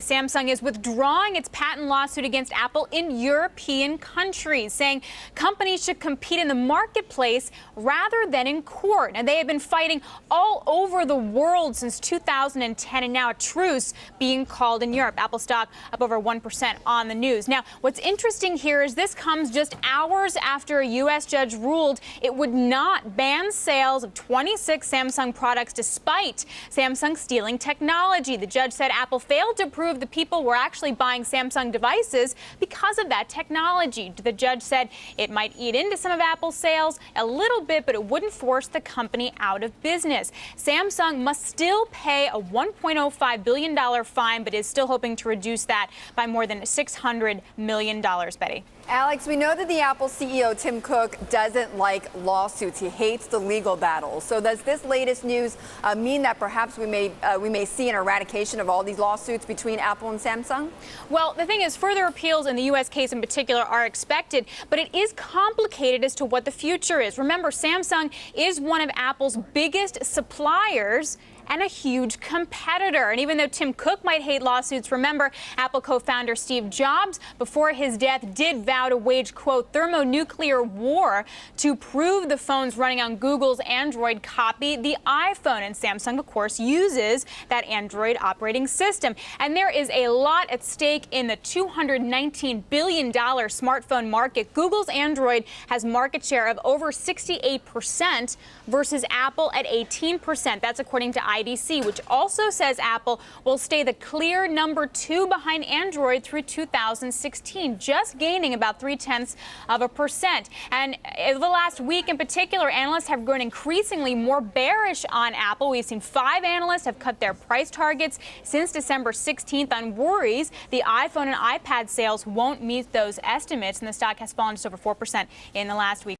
Samsung is withdrawing its patent lawsuit against Apple in European countries, saying companies should compete in the marketplace rather than in court. And they have been fighting all over the world since 2010, and now a truce being called in Europe. Apple stock up over 1% on the news. Now, what's interesting here is this comes just hours after a U.S. judge ruled it would not ban sales of 26 Samsung products despite Samsung stealing technology. The judge said Apple failed to prove the people were actually buying Samsung devices because of that technology. The judge said it might eat into some of Apple's sales a little bit, but it wouldn't force the company out of business. Samsung must still pay a $1.05 billion fine, but is still hoping to reduce that by more than $600 million, Betty. Alex, we know that the Apple CEO, Tim Cook, doesn't like lawsuits. He hates the legal battles. So does this latest news mean that perhaps we may see an eradication of all these lawsuits between Apple and Samsung? Well, the thing is, further appeals in the U.S. case in particular are expected, but it is complicated as to what the future is. Remember, Samsung is one of Apple's biggest suppliers and a huge competitor. And even though Tim Cook might hate lawsuits, remember, Apple co-founder Steve Jobs, before his death, did vow to wage, quote, thermonuclear war to prove the phones running on Google's Android copy the iPhone. And Samsung, of course, uses that Android operating system. And there is a lot at stake in the $219 billion smartphone market. Google's Android has market share of over 68% versus Apple at 18%. That's according to IDC, which also says Apple will stay the clear number 2 behind Android through 2016, just gaining about 0.3%. And over the last week in particular, analysts have grown increasingly more bearish on Apple. We've seen 5 analysts have cut their price targets since December 16th on worries the iPhone and iPad sales won't meet those estimates, and the stock has fallen just over 4% in the last week.